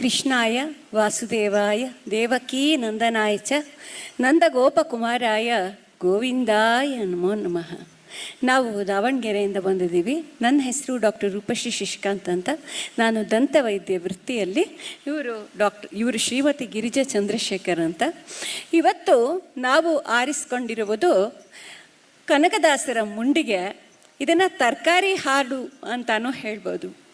ಕೃಷ್ಣಾಯ ವಾಸುದೇವಾಯ ದೇವಕೀ ನಂದನಾಯ ಚ ನಂದಗೋಪಕುಮಾರಾಯ ಗೋವಿಂದಾಯ ನಮೋ ನಮಃ. ನಾವು ದಾವಣಗೆರೆಯಿಂದ ಬಂದಿದ್ದೀವಿ. ನನ್ನ ಹೆಸರು ಡಾಕ್ಟರ್ ರೂಪಶ್ರೀ ಶಶಿಕಾಂತ್ ಅಂತ. ನಾನು ದಂತವೈದ್ಯ ವೃತ್ತಿಯಲ್ಲಿ. ಇವರು ಶ್ರೀಮತಿ ಗಿರಿಜಾ ಚಂದ್ರಶೇಖರ್ ಅಂತ. ಇವತ್ತು ನಾವು ಆರಿಸ್ಕೊಂಡಿರುವುದು ಕನಕದಾಸರ ಮುಂಡಿಗೆ. ಇದನ್ನು ತರಕಾರಿ ಹಾಡು ಅಂತಾನೂ ಹೇಳ್ಬೋದು.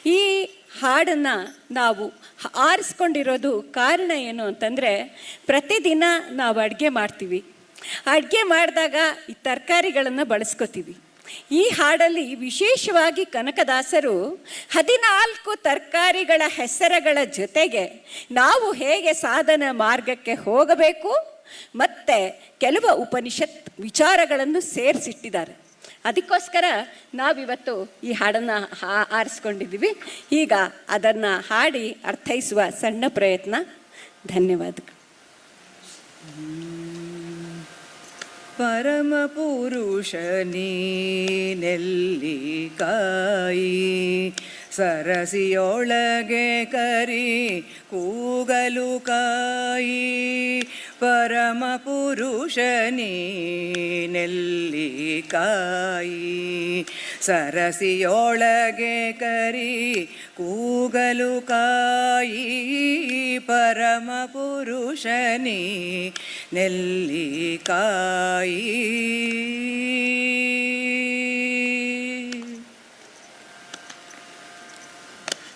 ಈ ಹಾಡನ್ನು ನಾವು ಆರಿಸ್ಕೊಂಡಿರೋದು ಕಾರಣ ಏನು ಅಂತಂದರೆ, ಪ್ರತಿದಿನ ನಾವು ಅಡುಗೆ ಮಾಡ್ತೀವಿ. ಅಡುಗೆ ಮಾಡಿದಾಗ ಈ ತರಕಾರಿಗಳನ್ನು ಬಳಸ್ಕೋತೀವಿ. ಈ ಹಾಡಲ್ಲಿ ವಿಶೇಷವಾಗಿ ಕನಕದಾಸರು 14 ತರಕಾರಿಗಳ ಹೆಸರುಗಳ ಜೊತೆಗೆ ನಾವು ಹೇಗೆ ಸಾಧನ ಮಾರ್ಗಕ್ಕೆ ಹೋಗಬೇಕು ಮತ್ತು ಕೆಲವು ಉಪನಿಷತ್ ವಿಚಾರಗಳನ್ನು ಸೇರಿಸಿಟ್ಟಿದ್ದಾರೆ. ಅದಕ್ಕೋಸ್ಕರ ನಾವಿವತ್ತು ಈ ಹಾಡನ್ನು ಆರಿಸ್ಕೊಂಡಿದ್ದೀವಿ. ಈಗ ಅದನ್ನು ಹಾಡಿ ಅರ್ಥೈಸುವ ಸಣ್ಣ ಪ್ರಯತ್ನ. ಧನ್ಯವಾದಗಳು. ಪರಮ ಪುರುಷ ನೆಲ್ಲಿಕಾಯಿ ಸರಸಿಯೊಳಗೆ ಕರಿ ಕೂಗಲು ಕಾಯಿ. ಪರಮ ಪುರುಷ ನೆಲ್ಲಿಕಾಯಿ ಸರಸಿಯೊಳಗೆ ಕರಿ ಕೂಗಲು ಕಾಯಿ. ಪರಮ ಪುರುಷ ನೆಲ್ಲಿಕಾಯಿ.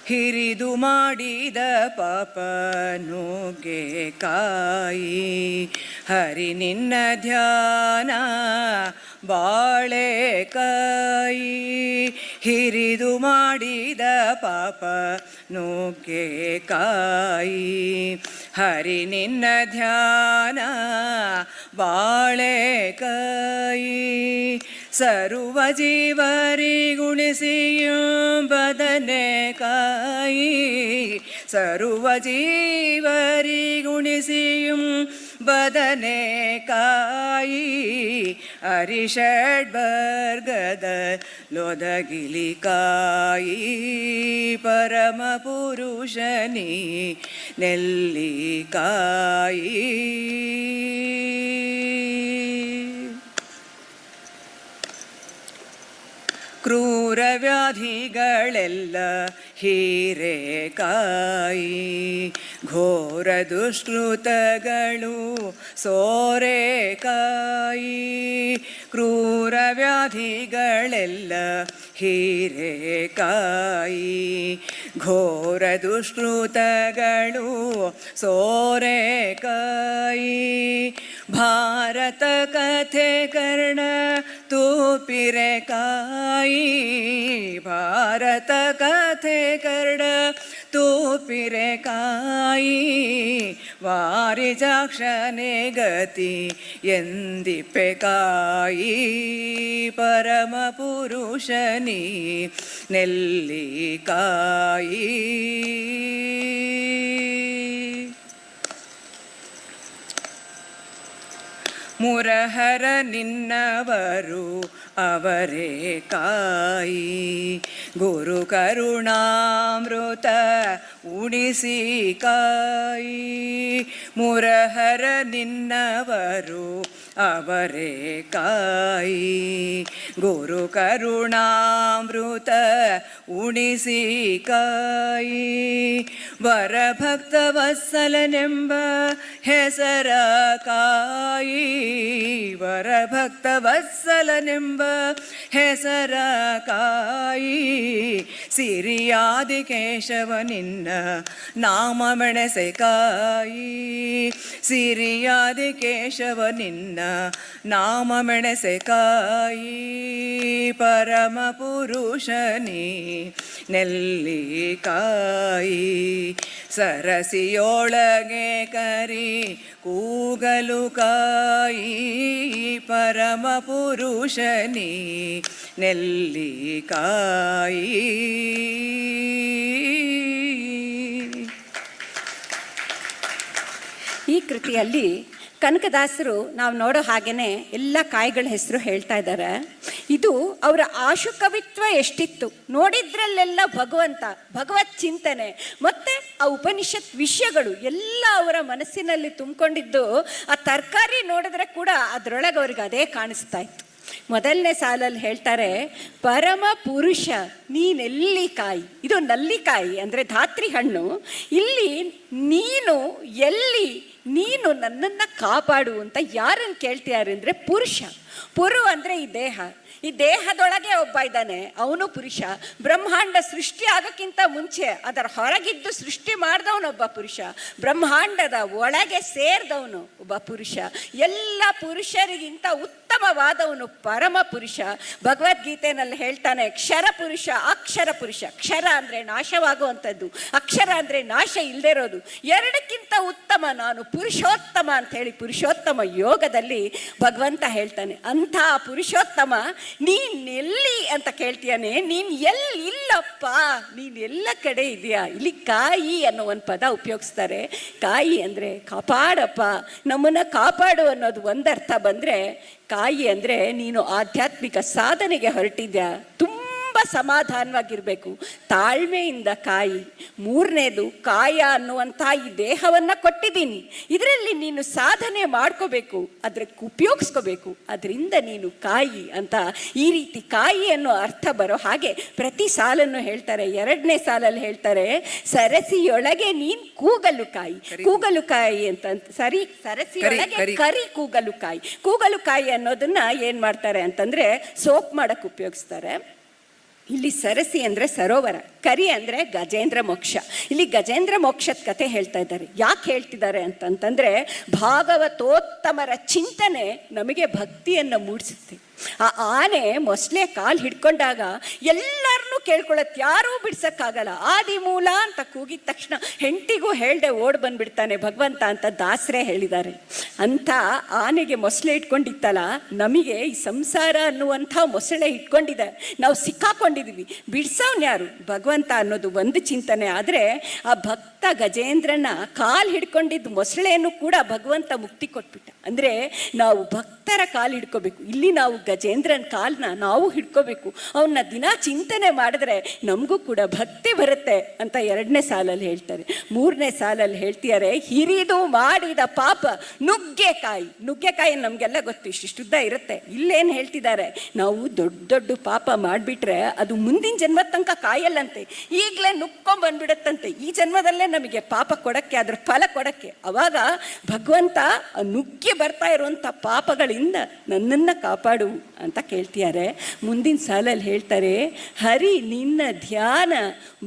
ಹಿರಿದು ಮಾಡಿದ ಪಾಪ ನುಗ್ಗೆಕಾಯಿ. ಹರಿ ನಿನ್ನ ಧ್ಯಾನ ಬಾಳೆಕಾಯಿ. ಹಿರಿದು ಮಾಡಿದ ಪಾಪ ನುಗ್ಗೆಕಾಯಿ. ಹರಿ ನಿನ್ನ ಧ್ಯಾನ ಬಾಳೆಕಾಯಿ. ಸರ್ವ ಜೀವರಿಗುಣಿಸಿಯೂ ಬದನೆಕಾಯಿ. ಸರ್ವ ಜೀವರಿಗುಣಿಸಿಯೂ ಬದನೆಕಾಯಿ. ಅರಿಷಡ್ವರ್ಗದ ಲೊದಗಿಲಿಕಾಯಿ. ಪರಮ ಪುರುಷನಿ ನೆಲ್ಲಿಕಾಯಿ. ಕ್ರೂರ ವ್ಯಾಧಿಗಳೆಲ್ಲ ಹೀರೆಕಾಯಿ. ಘೋರ ದುಷ್ಕೃತಗಳು ಸೋರೆಕಾಯಿ. ಕ್ರೂರ ವ್ಯಾಧಿಗಳೆಲ್ಲ ಹೀರೆಕಾಯಿ. ಘೋರ ದುಷ್ಕೃತಗಳು ಸೋರೆಕಾಯಿ. ಭಾರತ ಕಥೆ ಕರ್ಣ ತೂಪಿರೆಕಾಯಿ. ಭಾರತ ಕಥೆ ಕರ್ಣ ತೂಪಿರೆಕಾಯಿ. ವಾರಿಜಾಕ್ಷನೆ ಗತಿ ಎಂದಿಪ್ಪೆಕಾಯಿ. ಪರಮ ಪುರುಷನಿ ನೆಲ್ಲಿಕಾಯಿ. ಮುರಹರ ನಿನ್ನವರು ಅವರೇ ಕಾಯಿ. ಗುರು ಕರುಣಾಮೃತ ಉಣಿಸಿ ಕಾಯಿ. ಮುರಹರ ನಿನ್ನವರು ಅವರೇ ಕಾಯಿ. ಗುರು ಕರುಣಾಮೃತ ಉಣಿಸಿ ಕಾಯಿ. ವರಭಕ್ತ ವತ್ಸಲನೆಂಬ ಹೆಸರ ಕಾಯಿ. ವರಭಕ್ತ ವತ್ಸಲನೆಂಬ ಹೆಸರ ಕಾಯಿ. ಸಿರಿಯಾದಿ ಕೇಶವ ನಿನ್ನ ನಾಮ ಮೆಣಸೆಕಾಯಿ. ಸಿರಿಯಾದಿ ಕೇಶವ ನಿನ್ನ ನಾಮ ಮೆಣಸೆಕಾಯಿ. ಪರಮ ಪುರುಷನಿ ನೆಲ್ಲಿಕಾಯಿ. ಸರಸಿಯೊಳಗೆ ಕರಿ ಕೂಗಲು ಕಾಯಿ. ಪರಮ ಪುರುಷನಿ ನೆಲ್ಲಿಕಾಯಿ. ಈ ಕೃತಿಯಲ್ಲಿ ಕನಕದಾಸರು ನಾವು ನೋಡೋ ಹಾಗೇನೆ ಎಲ್ಲ ಕಾಯಿಗಳ ಹೆಸರು ಹೇಳ್ತಾ ಇದ್ದಾರೆ. ಇದು ಅವರ ಆಶುಕವಿತ್ವ ಎಷ್ಟಿತ್ತು ನೋಡಿದ್ರಲ್ಲೆಲ್ಲ ಭಗವತ್ ಚಿಂತನೆ ಮತ್ತು ಆ ಉಪನಿಷತ್ ವಿಷಯಗಳು ಎಲ್ಲ ಅವರ ಮನಸ್ಸಿನಲ್ಲಿ ತುಂಬಿಕೊಂಡಿದ್ದು. ಆ ತರಕಾರಿ ನೋಡಿದ್ರೆ ಕೂಡ ಅದರೊಳಗೆ ಅವ್ರಿಗೆ ಅದೇ ಕಾಣಿಸ್ತಾ ಇತ್ತು. ಮೊದಲನೇ ಸಾಲಲ್ಲಿ ಹೇಳ್ತಾರೆ, ಪರಮ ಪುರುಷ ನೀನೆಲ್ಲಿ ಕಾಯಿ. ಇದು ನಲ್ಲಿಕಾಯಿ ಅಂದರೆ ಧಾತ್ರಿ ಹಣ್ಣು. ಇಲ್ಲಿ ನೀನು ಎಲ್ಲಿ, ನೀನು ನನ್ನನ್ನು ಕಾಪಾಡು ಅಂತ ಯಾರನ್ನು ಕೇಳ್ತಿದ್ದಾರೆ ಅಂದರೆ ಪುರುಷ. ಪುರು ಅಂದರೆ ಈ ದೇಹ, ಈ ದೇಹದೊಳಗೆ ಒಬ್ಬ ಇದ್ದಾನೆ, ಅವನು ಪುರುಷ. ಬ್ರಹ್ಮಾಂಡ ಸೃಷ್ಟಿ ಆಗೋಕ್ಕಿಂತ ಮುಂಚೆ ಅದರ ಹೊರಗಿದ್ದು ಸೃಷ್ಟಿ ಮಾಡಿದವನೊಬ್ಬ ಪುರುಷ. ಬ್ರಹ್ಮಾಂಡದ ಒಳಗೆ ಸೇರಿದವನು ಒಬ್ಬ ಪುರುಷ. ಎಲ್ಲ ಪುರುಷರಿಗಿಂತ ಉತ್ತಮವಾದವನು ಪರಮ ಪುರುಷ. ಭಗವದ್ಗೀತೆಯಲ್ಲಿ ಹೇಳ್ತಾನೆ, ಕ್ಷರ ಪುರುಷ ಅಕ್ಷರ ಪುರುಷ. ಕ್ಷರ ಅಂದರೆ ನಾಶವಾಗುವಂಥದ್ದು, ಅಕ್ಷರ ಅಂದರೆ ನಾಶ ಇಲ್ಲದೆ ಇರೋದು. ಎರಡಕ್ಕಿಂತ ಉತ್ತಮ ನಾನು ಪುರುಷೋತ್ತಮ ಅಂತ ಹೇಳಿ ಪುರುಷೋತ್ತಮ ಯೋಗದಲ್ಲಿ ಭಗವಂತ ಹೇಳ್ತಾನೆ. ಅಂಥ ಪುರುಷೋತ್ತಮ ನೀನೆಲ್ಲಿ ಅಂತ ಕೇಳ್ತೀಯಾನೆ. ನೀನು ಇಲ್ಲಪ್ಪ, ನೀನು ಎಲ್ಲ ಕಡೆ ಇದೆಯಾ. ಇಲ್ಲಿ ಕಾಯಿ ಅನ್ನೋ ಒಂದು ಪದ ಉಪಯೋಗಿಸ್ತಾರೆ. ಕಾಯಿ ಅಂದರೆ ಕಾಪಾಡಪ್ಪ, ನಮ್ಮನ್ನು ಕಾಪಾಡು ಅನ್ನೋದು ಒಂದರ್ಥ ಬಂದರೆ, ಕಾಯಿ ಅಂದರೆ ನೀನು ಆಧ್ಯಾತ್ಮಿಕ ಸಾಧನೆಗೆ ಹೊರಟಿದ್ಯಾ, ತುಂಬ ಸಮಾಧಾನವಾಗಿರಬೇಕು, ತಾಳ್ಮೆಯಿಂದ ಕಾಯಿ. ಮೂರನೇದು, ಕಾಯ ಅನ್ನುವಂಥ ಈ ದೇಹವನ್ನು ಕೊಟ್ಟಿದ್ದೀನಿ, ಇದರಲ್ಲಿ ನೀನು ಸಾಧನೆ ಮಾಡ್ಕೋಬೇಕು, ಅದಕ್ಕೆ ಉಪಯೋಗಿಸ್ಕೋಬೇಕು, ಅದರಿಂದ ನೀನು ಕಾಯಿ ಅಂತ ಈ ರೀತಿ ಕಾಯಿ ಅನ್ನೋ ಅರ್ಥ ಬರೋ ಹಾಗೆ ಪ್ರತಿ ಸಾಲನ್ನು ಹೇಳ್ತಾರೆ. ಎರಡನೇ ಸಾಲಲ್ಲಿ ಹೇಳ್ತಾರೆ, ಸರಸಿಯೊಳಗೆ ನೀನು ಕೂಗಲು ಕಾಯಿ. ಕೂಗಲು ಕಾಯಿ ಅಂತ ಸರಸಿಯೊಳಗೆ ಕರಿ ಕೂಗಲು ಕಾಯಿ. ಕೂಗಲು ಕಾಯಿ ಅನ್ನೋದನ್ನ ಏನು ಮಾಡ್ತಾರೆ ಅಂತಂದರೆ ಸೋಪ್ ಮಾಡೋಕ್ಕೆ ಉಪಯೋಗಿಸ್ತಾರೆ. ಇಲ್ಲಿ ಸರಸಿ ಅಂದರೆ ಸರೋವರ, ಕರಿ ಅಂದರೆ ಗಜೇಂದ್ರ ಮೋಕ್ಷ. ಇಲ್ಲಿ ಗಜೇಂದ್ರ ಮೋಕ್ಷದ ಕಥೆ ಹೇಳ್ತಾ ಇದ್ದಾರೆ. ಯಾಕೆ ಹೇಳ್ತಿದ್ದಾರೆ ಅಂತಂತಂದರೆ, ಭಾಗವತೋತ್ತಮರ ಚಿಂತನೆ ನಮಗೆ ಭಕ್ತಿಯನ್ನು ಮೂಡಿಸುತ್ತೆ. ಆ ಆನೆ ಮೊಸಳೆ ಕಾಲು ಹಿಡ್ಕೊಂಡಾಗ ಎಲ್ಲರನ್ನೂ ಕೇಳ್ಕೊಳ್ಳುತ್ತೆ, ಯಾರೂ ಬಿಡ್ಸೋಕ್ಕಾಗಲ್ಲ. ಆದಿಮೂಲ ಅಂತ ಕೂಗಿದ ತಕ್ಷಣ ಹೆಂಡತಿಗೂ ಹೇಳ್ದೆ ಓಡ್ ಬಂದ್ಬಿಡ್ತಾನೆ ಭಗವಂತ ಅಂತ ದಾಸರೇ ಹೇಳಿದ್ದಾರೆ. ಅಂಥ ಆನೆಗೆ ಮೊಸಳೆ ಇಟ್ಕೊಂಡಿತ್ತಲ್ಲ, ನಮಗೆ ಈ ಸಂಸಾರ ಅನ್ನುವಂಥ ಮೊಸಳೆ ಇಟ್ಕೊಂಡಿದೆ, ನಾವು ಸಿಕ್ಕಾಕೊಂಡಿದ್ದೀವಿ. ಬಿಡ್ಸೋನ್ ಯಾರು? ಭಗವಂತ ಅನ್ನೋದು ಒಂದು ಚಿಂತನೆ. ಆದರೆ ಆ ಭಕ್ತ ಗಜೇಂದ್ರನ ಕಾಲು ಹಿಡ್ಕೊಂಡಿದ್ದು ಮೊಸಳೆಯನ್ನು ಕೂಡ ಭಗವಂತ ಮುಕ್ತಿ ಕೊಟ್ಬಿಟ್ಟ. ಅಂದರೆ ನಾವು ಭಕ್ತರ ಕಾಲು ಹಿಡ್ಕೋಬೇಕು. ಇಲ್ಲಿ ನಾವು ಗಜೇಂದ್ರನ ಕಾಲನ್ನ ನಾವು ಹಿಡ್ಕೋಬೇಕು. ಅವನ್ನ ದಿನ ಚಿಂತನೆ ಮಾಡಿದ್ರೆ ನಮಗೂ ಕೂಡ ಭಕ್ತಿ ಬರುತ್ತೆ ಅಂತ ಎರಡನೇ ಸಾಲಲ್ಲಿ ಹೇಳ್ತಾರೆ. ಮೂರನೇ ಸಾಲಲ್ಲಿ ಹೇಳ್ತಿದ್ದಾರೆ, ಹಿರಿದು ಮಾಡಿದ ಪಾಪ ನುಗ್ಗೆಕಾಯಿ. ನುಗ್ಗೆಕಾಯಿ ನಮಗೆಲ್ಲ ಗೊತ್ತು, ಇಷ್ಟಿಷ್ಟುದ್ದ ಇರುತ್ತೆ. ಇಲ್ಲೇನು ಹೇಳ್ತಿದ್ದಾರೆ, ನಾವು ದೊಡ್ಡ ದೊಡ್ಡ ಪಾಪ ಮಾಡಿಬಿಟ್ರೆ ಅದು ಮುಂದಿನ ಜನ್ಮದ ತನಕ ಕಾಯಲ್ಲಂತೆ, ಈಗಲೇ ನುಗ್ಕೊಂಡ್ಬಂದ್ಬಿಡತ್ತಂತೆ. ಈ ಜನ್ಮದಲ್ಲೇ ನಮಗೆ ಪಾಪ ಕೊಡೋಕ್ಕೆ, ಅದ್ರ ಫಲ ಕೊಡೋಕ್ಕೆ. ಅವಾಗ ಭಗವಂತ ನುಗ್ಗಿ ಬರ್ತಾ ಇರುವಂಥ ಪಾಪಗಳಿಂದ ನನ್ನನ್ನು ಕಾಪಾಡು ಅಂತ ಕೇಳ್ತಿದ್ದಾರೆ. ಮುಂದಿನ ಸಾಲಲ್ಲಿ ಹೇಳ್ತಾರೆ, ಹರಿ ನಿನ್ನ ಧ್ಯಾನ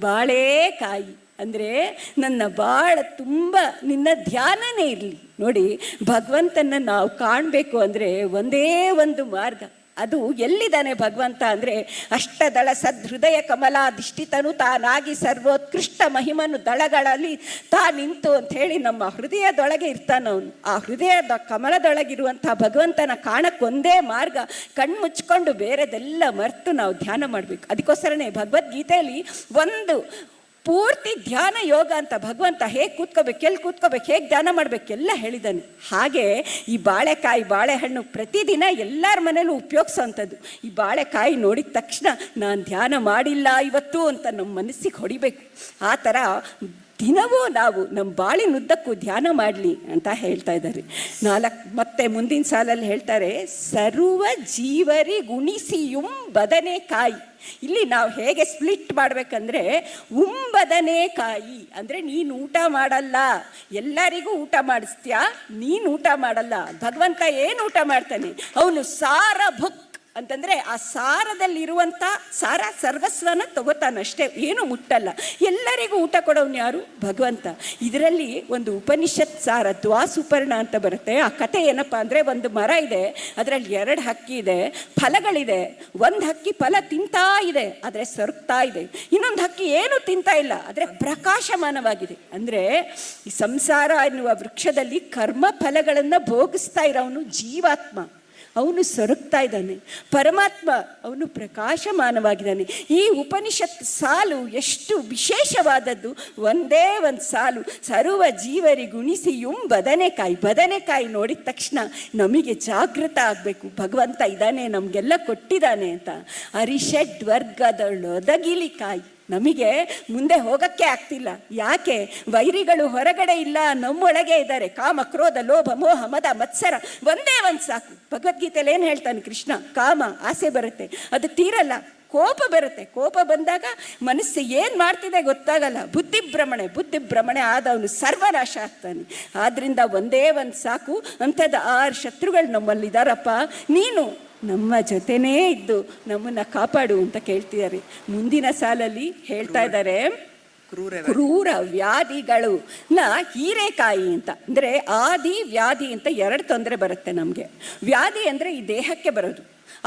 ಬಾಳೆಕಾಯಿ. ಅಂದರೆ ನನ್ನ ಬಾಳ ತುಂಬ ನಿನ್ನ ಧ್ಯಾನನೇ ಇರಲಿ. ನೋಡಿ, ಭಗವಂತನ ನಾವು ಕಾಣಬೇಕು ಅಂದರೆ ಒಂದೇ ಒಂದು ಮಾರ್ಗ. ಅದು ಎಲ್ಲಿದ್ದಾನೆ ಭಗವಂತ ಅಂದರೆ, ಅಷ್ಟದಳ ಸದೃದಯ ಕಮಲಾಧಿಷ್ಠಿತನು ತಾನಾಗಿ ಸರ್ವೋತ್ಕೃಷ್ಟ ಮಹಿಮನು ದಳಗಳಲ್ಲಿ ನಿಂತು ಅಂತ ಹೇಳಿ ನಮ್ಮ ಹೃದಯದೊಳಗೆ ಇರ್ತಾನವನು. ಆ ಹೃದಯದ ಕಮಲದೊಳಗಿರುವಂಥ ಭಗವಂತನ ಕಾಣಕ್ಕೊಂದೇ ಮಾರ್ಗ, ಕಣ್ಮುಚ್ಕೊಂಡು ಬೇರೆದೆಲ್ಲ ಮರೆತು ನಾವು ಧ್ಯಾನ ಮಾಡಬೇಕು. ಅದಕ್ಕೋಸ್ಕರನೇ ಭಗವದ್ಗೀತೆಯಲ್ಲಿ ಒಂದು ಪೂರ್ತಿ ಧ್ಯಾನ ಯೋಗ ಅಂತ ಭಗವಂತ ಹೇಗೆ ಕೂತ್ಕೋಬೇಕು, ಎಲ್ಲಿ ಕೂತ್ಕೋಬೇಕು, ಹೇಗೆ ಧ್ಯಾನ ಮಾಡಬೇಕು ಎಲ್ಲ ಹೇಳಿದ್ದಾನೆ. ಹಾಗೆ ಈ ಬಾಳೆಕಾಯಿ, ಬಾಳೆಹಣ್ಣು ಪ್ರತಿದಿನ ಎಲ್ಲರ ಮನೇಲೂ ಉಪಯೋಗಿಸೋವಂಥದ್ದು. ಈ ಬಾಳೆಕಾಯಿ ನೋಡಿದ ತಕ್ಷಣ ನಾನು ಧ್ಯಾನ ಮಾಡಿಲ್ಲ ಇವತ್ತು ಅಂತ ನಮ್ಮ ಮನಸ್ಸಿಗೆ ಹೊಡಿಬೇಕು. ಆ ಥರ ದಿನವೂ ನಾವು ನಮ್ಮ ಬಾಳಿನುದ್ದಕ್ಕೂ ಧ್ಯಾನ ಮಾಡಲಿ ಅಂತ ಹೇಳ್ತಾ ಇದ್ದಾರೆ. ಮತ್ತೆ ಮುಂದಿನ ಸಾಲಲ್ಲಿ ಹೇಳ್ತಾರೆ, ಸರ್ವ ಜೀವರಿ ಗುಣಿಸಿಯುಂ ಬದನೆಕಾಯಿ. ಇಲ್ಲಿ ನಾವು ಹೇಗೆ ಸ್ಪ್ಲಿಟ್ ಮಾಡಬೇಕಂದ್ರೆ, ಉಂಬದನೆಕಾಯಿ ಅಂದರೆ ನೀನು ಊಟ ಮಾಡಲ್ಲ, ಎಲ್ಲರಿಗೂ ಊಟ ಮಾಡಿಸ್ತೀಯಾ, ನೀನು ಊಟ ಮಾಡಲ್ಲ. ಭಗವಂತ ಏನು ಊಟ ಮಾಡ್ತಾನೆ? ಅವನು ಸಾರ ಭುಕ್ ಅಂತಂದರೆ ಆ ಸಾರದಲ್ಲಿರುವಂಥ ಸಾರ ಸರ್ವಸ್ವನ ತಗೋತಾನಷ್ಟೇ, ಏನು ಮುಟ್ಟಲ್ಲ. ಎಲ್ಲರಿಗೂ ಊಟ ಕೊಡೋನು ಯಾರು? ಭಗವಂತ. ಇದರಲ್ಲಿ ಒಂದು ಉಪನಿಷತ್ ಸಾರ ದ್ವಾಸುಪರ್ಣ ಅಂತ ಬರುತ್ತೆ. ಆ ಕಥೆ ಏನಪ್ಪ ಅಂದರೆ, ಒಂದು ಮರ ಇದೆ, ಅದರಲ್ಲಿ 2 ಹಕ್ಕಿ ಇದೆ, ಫಲಗಳಿದೆ. ಒಂದು ಹಕ್ಕಿ ಫಲ ತಿಂತಾ ಇದೆ, ಆದರೆ ಸೊರಗ್ತಾ ಇದೆ. ಇನ್ನೊಂದು ಹಕ್ಕಿ ಏನು ತಿಂತಾ ಇಲ್ಲ, ಆದರೆ ಪ್ರಕಾಶಮಾನವಾಗಿದೆ. ಅಂದರೆ ಈ ಸಂಸಾರ ಎನ್ನುವ ವೃಕ್ಷದಲ್ಲಿ ಕರ್ಮ ಫಲಗಳನ್ನು ಭೋಗಿಸ್ತಾ ಇರೋವನು ಜೀವಾತ್ಮ. ಅವನು ಸೊರಗ್ತಾ ಇದ್ದಾನೆ. ಪರಮಾತ್ಮ ಅವನು ಪ್ರಕಾಶಮಾನವಾಗಿದ್ದಾನೆ. ಈ ಉಪನಿಷತ್ ಸಾಲು ಎಷ್ಟು ವಿಶೇಷವಾದದ್ದು. ಒಂದೇ ಒಂದು ಸಾಲು, ಸರ್ವ ಜೀವರಿಗುಣಿಸಿಯುಂ ಬದನೆಕಾಯಿ. ಬದನೆಕಾಯಿ ನೋಡಿದ ತಕ್ಷಣ ನಮಗೆ ಜಾಗೃತ ಆಗಬೇಕು, ಭಗವಂತ ಇದ್ದಾನೆ, ನಮಗೆಲ್ಲ ಕೊಟ್ಟಿದ್ದಾನೆ ಅಂತ. ಅರಿಷಡ್ ವರ್ಗದೊಳೊದಗಿಲಿಕಾಯಿ. ನಮಗೆ ಮುಂದೆ ಹೋಗಕ್ಕೆ ಆಗ್ತಿಲ್ಲ. ಯಾಕೆ? ವೈರಿಗಳು ಹೊರಗಡೆ ಇಲ್ಲ, ನಮ್ಮೊಳಗೆ ಇದ್ದಾರೆ. ಕಾಮ, ಕ್ರೋಧ, ಲೋಭ, ಮೋಹ, ಮದ, ಮತ್ಸರ ಒಂದೇ ಒಂದು ಸಾಕು. ಭಗವದ್ಗೀತೆಯಲ್ಲಿ ಏನು ಹೇಳ್ತಾನೆ ಕೃಷ್ಣ? ಕಾಮ ಆಸೆ ಬರುತ್ತೆ, ಅದು ತೀರಲ್ಲ. ಕೋಪ ಬರುತ್ತೆ, ಕೋಪ ಬಂದಾಗ ಮನಸ್ಸು ಏನು ಮಾಡ್ತಿದೆ ಗೊತ್ತಾಗಲ್ಲ. ಬುದ್ಧಿಭ್ರಮಣೆ ಆದವನು ಸರ್ವನಾಶ ಆಗ್ತಾನೆ. ಆದ್ದರಿಂದ ಒಂದೇ ಒಂದು ಸಾಕು. ಅಂಥದ್ದು 6 ಶತ್ರುಗಳು ನಮ್ಮಲ್ಲಿದ್ದಾರಪ್ಪ, ನೀನು ನಮ್ಮ ಜೊತೆನೇ ಇದ್ದು ನಮ್ಮನ್ನು ಕಾಪಾಡು ಅಂತ ಕೇಳ್ತಿದ್ದಾರೆ. ಮುಂದಿನ ಸಾಲಲ್ಲಿ ಹೇಳ್ತಾ ಇದ್ದಾರೆ, ಕ್ರೂರ ವ್ಯಾಧಿಗಳು ಹೀರೆಕಾಯಿ ಅಂತ. ಅಂದರೆ ಆದಿ ವ್ಯಾಧಿ ಅಂತ 2 ತೊಂದರೆ ಬರುತ್ತೆ ನಮಗೆ. ವ್ಯಾಧಿ ಅಂದರೆ ಈ ದೇಹಕ್ಕೆ ಬರೋದು,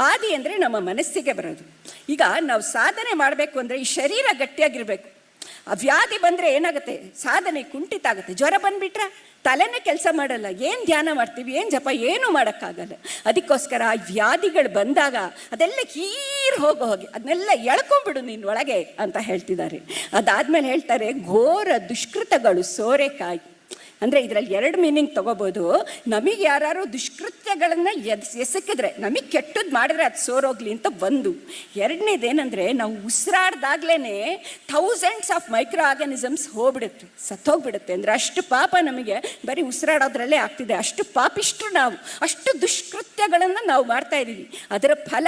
ಆದಿ ಅಂದರೆ ನಮ್ಮ ಮನಸ್ಸಿಗೆ ಬರೋದು. ಈಗ ನಾವು ಸಾಧನೆ ಮಾಡಬೇಕು ಅಂದರೆ ಈ ಶರೀರ ಗಟ್ಟಿಯಾಗಿರ್ಬೇಕು. ಆ ವ್ಯಾಧಿ ಬಂದರೆ ಏನಾಗುತ್ತೆ? ಸಾಧನೆ ಕುಂಠಿತ ಆಗುತ್ತೆ. ಜ್ವರ ಬಂದುಬಿಟ್ರೆ ತಲೆನೇ ಕೆಲಸ ಮಾಡಲ್ಲ. ಏನು ಧ್ಯಾನ ಮಾಡ್ತೀವಿ, ಏನು ಜಪ, ಏನೂ ಮಾಡೋಕ್ಕಾಗಲ್ಲ. ಅದಕ್ಕೋಸ್ಕರ ಆ ವ್ಯಾಧಿಗಳು ಬಂದಾಗ ಅದೆಲ್ಲ ಹೋಗಿ ಅದನ್ನೆಲ್ಲ ಎಳ್ಕೊಂಬಿಡು ನಿನ್ನೊಳಗೆ ಅಂತ ಹೇಳ್ತಿದ್ದಾರೆ. ಅದಾದಮೇಲೆ ಹೇಳ್ತಾರೆ, ಘೋರ ದುಷ್ಕೃತಗಳು ಸೋರೆಕಾಯಿ. ಅಂದರೆ ಇದರಲ್ಲಿ 2 ಮೀನಿಂಗ್ ತೊಗೋಬೋದು. ನಮಗೆ ಯಾರು ದುಷ್ಕೃತ್ಯಗಳನ್ನು ಎಸಕಿದ್ರೆ, ನಮಗೆ ಕೆಟ್ಟದ್ದು ಮಾಡಿದ್ರೆ ಅದು ಸೋರೋಗ್ಲಿ ಅಂತ ಒಂದು. ಎರಡನೇದೇನೆಂದರೆ, ನಾವು ಉಸಿರಾಡ್ದಾಗ್ಲೇ ಥೌಸಂಡ್ಸ್ ಆಫ್ ಮೈಕ್ರೋ ಆರ್ಗಾನಿಸಮ್ಸ್ ಸತ್ತೋಗ್ಬಿಡುತ್ತೆ. ಅಂದರೆ ಅಷ್ಟು ಪಾಪ ನಮಗೆ ಬರೀ ಉಸಿರಾಡೋದ್ರಲ್ಲೇ ಆಗ್ತಿದೆ. ಅಷ್ಟು ಪಾಪಿಷ್ಟು ನಾವು, ಅಷ್ಟು ದುಷ್ಕೃತ್ಯಗಳನ್ನು ನಾವು ಮಾಡ್ತಾ ಇದ್ದೀವಿ. ಅದರ ಫಲ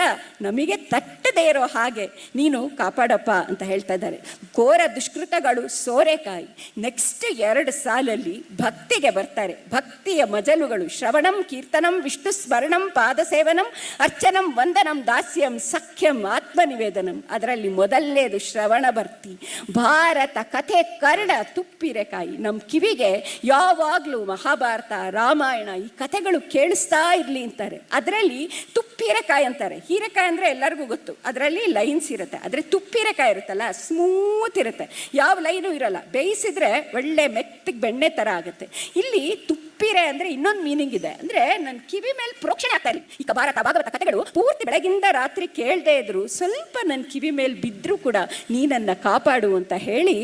ನಮಗೆ ತಟ್ಟದೇ ಇರೋ ಹಾಗೆ ನೀನು ಕಾಪಾಡಪ್ಪ ಅಂತ ಹೇಳ್ತಾ ಇದ್ದಾರೆ. ಘೋರ ದುಷ್ಕೃತಗಳು ಸೋರೆಕಾಯಿ. ನೆಕ್ಸ್ಟ್ 2 ಸಾಲಲ್ಲಿ ಭಕ್ತಿಗೆ ಬರ್ತಾರೆ. ಭಕ್ತಿಯ ಮಜಲುಗಳು: ಶ್ರವಣಂ, ಕೀರ್ತನಂ, ವಿಷ್ಣು ಸ್ಮರಣಂ, ಪಾದಸೇವನಂ, ಅರ್ಚನಂ, ವಂದನಂ, ದಾಸ್ಯಂ, ಸಖ್ಯಂ, ಆತ್ಮನಿವೇದನಂ. ಅದರಲ್ಲಿ ಮೊದಲನೇದು ಶ್ರವಣ ಭಕ್ತಿ. ಭಾರತ ಕಥೆ ಕರ್ಣ ತುಪ್ಪಿರೆಕಾಯಿ. ನಮ್ಮ ಕಿವಿಗೆ ಯಾವಾಗಲೂ ಮಹಾಭಾರತ, ರಾಮಾಯಣ ಈ ಕಥೆಗಳು ಕೇಳಿಸ್ತಾ ಇರಲಿ ಅಂತಾರೆ. ಅದರಲ್ಲಿ ತುಪ್ಪಿರೆಕಾಯಿ ಅಂತಾರೆ. ಹೀರೆಕಾಯಿ ಅಂದರೆ ಎಲ್ಲರಿಗೂ ಗೊತ್ತು, ಅದರಲ್ಲಿ ಲೈನ್ಸ್ ಇರುತ್ತೆ. ಆದರೆ ತುಪ್ಪಿರೆಕಾಯಿ ಇರುತ್ತಲ್ಲ, ಸ್ಮೂತ್ ಇರುತ್ತೆ, ಯಾವ ಲೈನು ಇರಲ್ಲ. ಬೇಯಿಸಿದ್ರೆ ಒಳ್ಳೆ ಮೆತ್ತಗೆ ಬೆಣ್ಣೆ ಥರ ಆಗುತ್ತೆ. ಇಲ್ಲಿ ತುಪ್ಪಿರೆ ಅಂದರೆ ಇನ್ನೊಂದು ಮೀನಿಂಗ್ ಇದೆ. ಅಂದರೆ ನನ್ನ ಕಿವಿ ಮೇಲೆ ಪ್ರೋಕ್ಷಣೆ ಆಗ್ತಾ ಇಲ್ಲ. ಈಗ ಭಾಗವತ ಕಥೆಗಳು ಪೂರ್ತಿ ಬೆಳಗಿಂದ ರಾತ್ರಿ ಕೇಳದೇ ಇದ್ರು, ಸ್ವಲ್ಪ ನನ್ನ ಕಿವಿ ಮೇಲೆ ಬಿದ್ದರೂ ಕೂಡ ನೀನನ್ನು ಕಾಪಾಡು ಅಂತ ಹೇಳಿ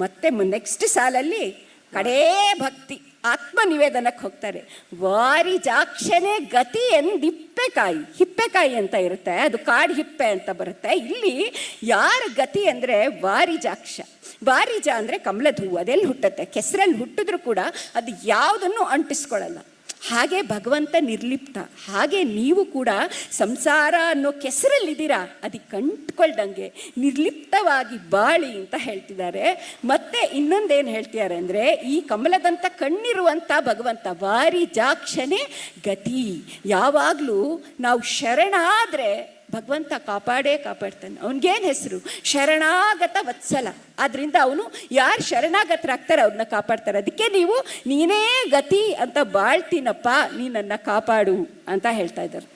ಮತ್ತೆ ನೆಕ್ಸ್ಟ್ ಸಾಲಲ್ಲಿ ಕಡೇ ಭಕ್ತಿ ಆತ್ಮನಿವೇದನಕ್ಕೆ ಹೋಗ್ತಾರೆ. ವಾರಿಜಾಕ್ಷನೇ ಗತಿ ಎಂದಿಪ್ಪೆಕಾಯಿ. ಹಿಪ್ಪೆಕಾಯಿ ಅಂತ ಇರುತ್ತೆ, ಅದು ಕಾಡು ಹಿಪ್ಪೆ ಅಂತ ಬರುತ್ತೆ. ಇಲ್ಲಿ ಯಾರ ಗತಿ ಅಂದರೆ ವಾರಿಜಾಕ್ಷ. ವಾರಿಜ ಅಂದರೆ ಕಮಲದ ಹೂವು. ಅದೆಲ್ಲಿ ಹುಟ್ಟುತ್ತೆ? ಕೆಸರಲ್ಲಿ ಹುಟ್ಟಿದ್ರೂ ಕೂಡ ಅದು ಯಾವುದನ್ನು ಅಂಟಿಸ್ಕೊಳ್ಳಲ್ಲ. ಹಾಗೆ ಭಗವಂತ ನಿರ್ಲಿಪ್ತ. ಹಾಗೆ ನೀವು ಕೂಡ ಸಂಸಾರ ಅನ್ನೋ ಕೆಸರಲ್ಲಿದ್ದೀರಾ, ಅದಕ್ಕೆ ಕಂಟ್ಕೊಳ್ದಂಗೆ ನಿರ್ಲಿಪ್ತವಾಗಿ ಬಾಳಿ ಅಂತ ಹೇಳ್ತಿದ್ದಾರೆ. ಮತ್ತೆ ಇನ್ನೊಂದೇನು ಹೇಳ್ತಿದ್ದಾರೆ ಅಂದರೆ, ಈ ಕಮಲದಂಥ ಕಣ್ಣಿರುವಂಥ ಭಗವಂತ ವಾರಿಜಾಕ್ಷನೇ ಗತಿ. ಯಾವಾಗಲೂ ನಾವು ಶರಣಾದರೆ ಭಗವಂತ ಕಾಪಾಡ್ತಾನೆ. ಅವನಿಗೇನು ಹೆಸರು? ಶರಣಾಗತ ವತ್ಸಲ. ಆದ್ದರಿಂದ ಅವನು ಯಾರು ಶರಣಾಗತರಾಗ್ತಾರೆ ಅವ್ರನ್ನ ಕಾಪಾಡ್ತಾರೆ. ಅದಕ್ಕೆ ನೀವು ನೀನೇ ಗತಿ ಅಂತ ಬಾಳ್ತೀನಪ್ಪ, ನೀನನ್ನು ಕಾಪಾಡು ಅಂತ ಹೇಳ್ತಾ ಇದ್ದಾರೆ.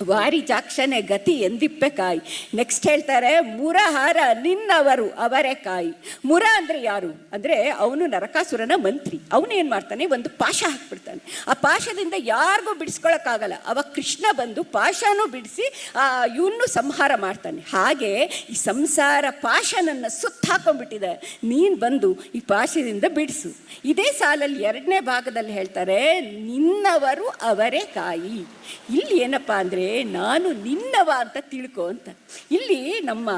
ವಾರಿಜಾಕ್ಷನೇ ಗತಿ ಎಂದಿಪ್ಪೆಕಾಯಿ. ನೆಕ್ಸ್ಟ್ ಹೇಳ್ತಾರೆ, ಮುರಹರ ನಿನ್ನವರು ಅವರೆಕಾಯಿ. ಮುರ ಅಂದರೆ ಯಾರು ಅಂದರೆ, ಅವನು ನರಕಾಸುರನ ಮಂತ್ರಿ. ಅವನು ಏನು ಮಾಡ್ತಾನೆ? ಒಂದು ಪಾಶ ಹಾಕ್ಬಿಡ್ತಾನೆ. ಆ ಪಾಶದಿಂದ ಯಾರಿಗೂ ಬಿಡಿಸ್ಕೊಳಕ್ಕಾಗಲ್ಲ. ಅವಾಗ ಕೃಷ್ಣ ಬಂದು ಪಾಶನೂ ಬಿಡಿಸಿ ಇವನು ಸಂಹಾರ ಮಾಡ್ತಾನೆ. ಹಾಗೆ ಈ ಸಂಸಾರ ಪಾಶ ನನ್ನ ಸುತ್ತ ಹಾಕೊಂಡ್ಬಿಟ್ಟಿದೆ, ನೀನು ಬಂದು ಈ ಪಾಶದಿಂದ ಬಿಡಿಸು. ಇದೇ ಸಾಲಲ್ಲಿ 2ನೇ ಭಾಗದಲ್ಲಿ ಹೇಳ್ತಾರೆ, ನಿನ್ನವರು ಅವರೆಕಾಯಿ. ಇಲ್ಲಿ ಏನಪ್ಪ ಅಂದರೆ, ನಾನು ನಿನ್ನವ ಅಂತ ತಿಳ್ಕೊ ಅಂತ. ಇಲ್ಲಿ ನಮ್ಮ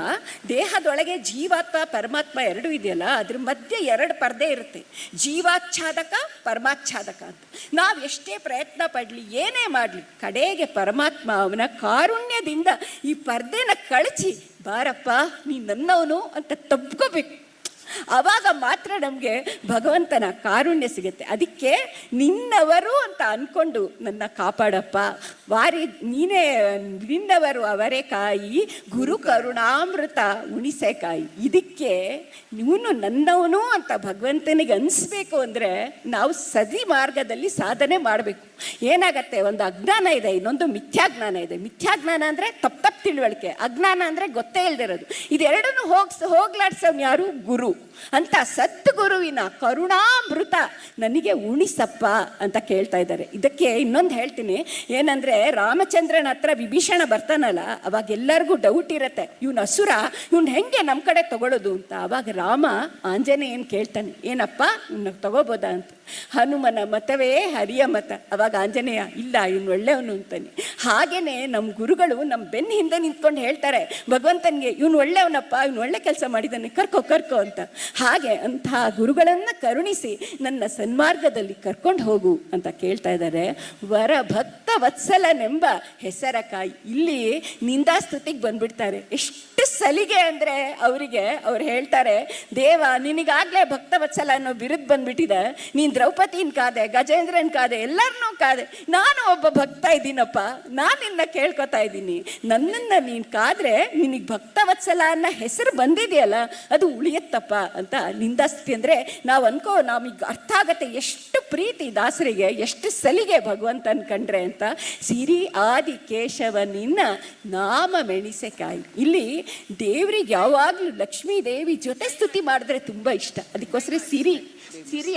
ದೇಹದೊಳಗೆ ಜೀವಾತ್ಮ ಪರಮಾತ್ಮ 2 ಇದೆಯಲ್ಲ, ಅದ್ರ ಮಧ್ಯೆ 2 ಪರ್ದೆ ಇರುತ್ತೆ. ಜೀವಾಚ್ಛಾದಕ, ಪರಮಾಚ್ಛಾದಕ ಅಂತ. ನಾವು ಎಷ್ಟೇ ಪ್ರಯತ್ನ ಪಡಲಿ, ಏನೇ ಮಾಡಲಿ, ಕಡೆಗೆ ಪರಮಾತ್ಮ ಅವನ ಕಾರುಣ್ಯದಿಂದ ಈ ಪರ್ದೆನ ಕಳಚಿ, ಬಾರಪ್ಪ ನೀ ನನ್ನವನು ಅಂತ ತಬ್ಕೋಬೇಕು. ಆವಾಗ ಮಾತ್ರ ನಮಗೆ ಭಗವಂತನ ಕಾರುಣ್ಯ ಸಿಗುತ್ತೆ. ಅದಕ್ಕೆ ನಿನ್ನವರು ಅಂತ ಅಂದ್ಕೊಂಡು ನನ್ನ ಕಾಪಾಡಪ್ಪ, ನೀನೇ ನಿನ್ನವರು ಅವರೆಕಾಯಿ, ಗುರು ಕರುಣಾಮೃತ ಉಣಿಸೆಕಾಯಿ. ಇದಕ್ಕೆ ನೀನು ನನ್ನವನು ಅಂತ ಭಗವಂತನಿಗೆ ಅನಿಸ್ಬೇಕು ಅಂದರೆ ನಾವು ಸದಿ ಮಾರ್ಗದಲ್ಲಿ ಸಾಧನೆ ಮಾಡಬೇಕು. ಏನಾಗತ್ತೆ, ಒಂದು ಅಜ್ಞಾನ ಇದೆ, ಇನ್ನೊಂದು ಮಿಥ್ಯಾಜ್ಞಾನ ಇದೆ. ಮಿಥ್ಯಾಜ್ಞಾನ ಅಂದರೆ ತಪ್ಪು ತಿಳುವಳಿಕೆ, ಅಜ್ಞಾನ ಅಂದರೆ ಗೊತ್ತೇ ಇಲ್ದಿರೋದು. ಇದೆರಡನ್ನು ಹೋಗ್ಲಾಡ್ಸೋನು ಯಾರು? ಗುರು. ಅಂತ ಸದ್ಗುರುವಿನ ಕರುಣಾಮೃತ ನನಗೆ ಉಣಿಸಪ್ಪ ಅಂತ ಕೇಳ್ತಾ ಇದ್ದಾರೆ. ಇದಕ್ಕೆ ಇನ್ನೊಂದು ಹೇಳ್ತೀನಿ, ಏನಂದರೆ ರಾಮಚಂದ್ರನ ಹತ್ರ ವಿಭೀಷಣ ಬರ್ತಾನಲ್ಲ, ಅವಾಗ ಎಲ್ಲರಿಗೂ ಡೌಟ್ ಇರುತ್ತೆ, ಇವನು ಅಸುರ, ಇವನು ಹೆಂಗೆ ನಮ್ಮ ಕಡೆ ತಗೊಳ್ಳೋದು ಅಂತ. ಅವಾಗ ರಾಮ ಆಂಜನೇಯನ್ ಕೇಳ್ತಾನೆ, ಏನಪ್ಪ ಇವನ್ನ ತಗೋಬೋದಾ ಅಂತ. ಹನುಮನ ಮತವೇ ಹರಿಯ ಮತ. ಅವಾಗ ಆಂಜನೇಯ, ಇಲ್ಲ ಇವನು ಒಳ್ಳೆಯವನು ಅಂತಾನೆ. ಹಾಗೇನೆ ನಮ್ಮ ಗುರುಗಳು ನಮ್ಮ ಬೆನ್ನ ಹಿಂದೆ ನಿಂತ್ಕೊಂಡು ಹೇಳ್ತಾರೆ ಭಗವಂತನಿಗೆ, ಇವನು ಒಳ್ಳೆಯವನಪ್ಪ, ಇವನು ಒಳ್ಳೆ ಕೆಲಸ ಮಾಡಿದ್ದಾನೆ, ಕರ್ಕೋ ಅಂತ. ಹಾಗೆ ಅಂತಹ ಗುರುಗಳನ್ನು ಕರುಣಿಸಿ ನನ್ನ ಸನ್ಮಾರ್ಗದಲ್ಲಿ ಕರ್ಕೊಂಡು ಹೋಗು ಅಂತ ಕೇಳ್ತಾ ಇದ್ದಾರೆ. ವರ ಭಕ್ತ ವತ್ಸಲನೆಂಬ ಹೆಸರ ಕಾಯಿ. ಇಲ್ಲಿ ನಿಂದಾಸ್ತುತಿಗೆ ಬಂದ್ಬಿಡ್ತಾರೆ. ಎಷ್ಟು ಸಲಿಗೆ ಅಂದರೆ ಅವರಿಗೆ, ಅವ್ರು ಹೇಳ್ತಾರೆ, ದೇವ ನಿನಗಾಗಲೇ ಭಕ್ತವತ್ಸಲ ಅನ್ನೋ ಬಿರುದು ಬಂದ್ಬಿಟ್ಟಿದೆ, ನೀನು ದ್ರೌಪದಿನ ಕಾದೆ, ಗಜೇಂದ್ರನ್ ಕಾದೆ, ಎಲ್ಲರನ್ನೂ ಕಾದೆ, ನಾನು ಒಬ್ಬ ಭಕ್ತ ಇದ್ದೀನಪ್ಪ, ನಾನು ನಿನ್ನ ಕೇಳ್ಕೊತಾ ಇದ್ದೀನಿ, ನನ್ನನ್ನು ನೀನು ಕಾದ್ರೆ ನಿನಗೆ ಭಕ್ತವತ್ಸಲ ಅನ್ನೋ ಹೆಸರು ಬಂದಿದೆಯಲ್ಲ ಅದು ಉಳಿಯತ್ತಪ್ಪ ಅಂತ ನಿಂದಾಸ್ತಿ. ಅಂದರೆ ನಾವು ನಮಗೆ ಅರ್ಥ ಆಗತ್ತೆ ಎಷ್ಟು ಪ್ರೀತಿ ದಾಸರಿಗೆ, ಎಷ್ಟು ಸಲಿಗೆ ಭಗವಂತನ ಕಂಡ್ರೆ ಅಂತ. ಸಿರಿ ಆದಿ ಕೇಶವ ನಿನ್ನ ನಾಮ ಮೆಣಿಸೆಕಾಯಿ. ಇಲ್ಲಿ ದೇವ್ರಿಗೆ ಯಾವಾಗಲೂ ಲಕ್ಷ್ಮೀ ದೇವಿ ಜೊತೆ ಸ್ತುತಿ ಮಾಡಿದ್ರೆ ತುಂಬ ಇಷ್ಟ. ಅದಕ್ಕೋಸ್ಕರ ಸಿರಿ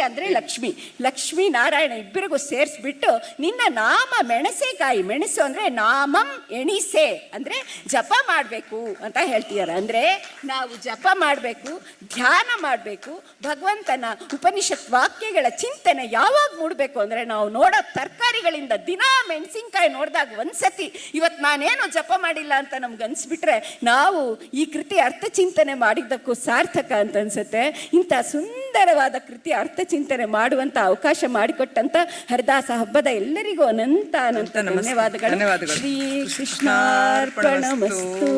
ಅಂದರೆ ಲಕ್ಷ್ಮೀ ನಾರಾಯಣ ಇಬ್ಬರಿಗೂ ಸೇರಿಸ್ಬಿಟ್ಟು ನಿನ್ನ ನಾಮ ಮೆಣಸೆಕಾಯಿ. ಮೆಣಸು ಅಂದರೆ ನಾಮಂ ಎಣಿಸೆ ಅಂದರೆ ಜಪ ಮಾಡಬೇಕು ಅಂತ ಹೇಳ್ತಿದ್ದಾರೆ. ಅಂದರೆ ನಾವು ಜಪ ಮಾಡಬೇಕು, ಧ್ಯಾನ ಮಾಡಬೇಕು, ಭಗವಂತನ ಉಪನಿಷತ್ ವಾಕ್ಯಗಳ ಚಿಂತನೆ ಯಾವಾಗ ಮೂಡಬೇಕು ಅಂದರೆ ನಾವು ನೋಡೋ ತರಕಾರಿಗಳಿಂದ. ದಿನಾ ಮೆಣಸಿನ್ಕಾಯಿ ನೋಡಿದಾಗ ಒಂದ್ಸತಿ ಇವತ್ತು ನಾನೇನು ಜಪ ಮಾಡಿಲ್ಲ ಅಂತ ನಮ್ಗೆ ಅನಿಸ್ಬಿಟ್ರೆ ನಾವು ಈ ಕೃತಿ ಅರ್ಥ ಚಿಂತನೆ ಮಾಡಿದ್ದಕ್ಕೂ ಸಾರ್ಥಕ ಅಂತ ಅನ್ಸುತ್ತೆ. ಇಂಥ ಸುಂದರವಾದ ಕೃತಿ ಅರ್ಥ ಚಿಂತನೆ ಮಾಡುವಂತ ಅವಕಾಶ ಮಾಡಿಕೊಟ್ಟಂತ ಹರಿದಾಸ ಹಬ್ಬದ ಎಲ್ಲರಿಗೂ ಅನಂತ ಧನ್ಯವಾದಗಳು. ಶ್ರೀ ಕೃಷ್ಣಾರ್ಪಣಮಸ್ತು.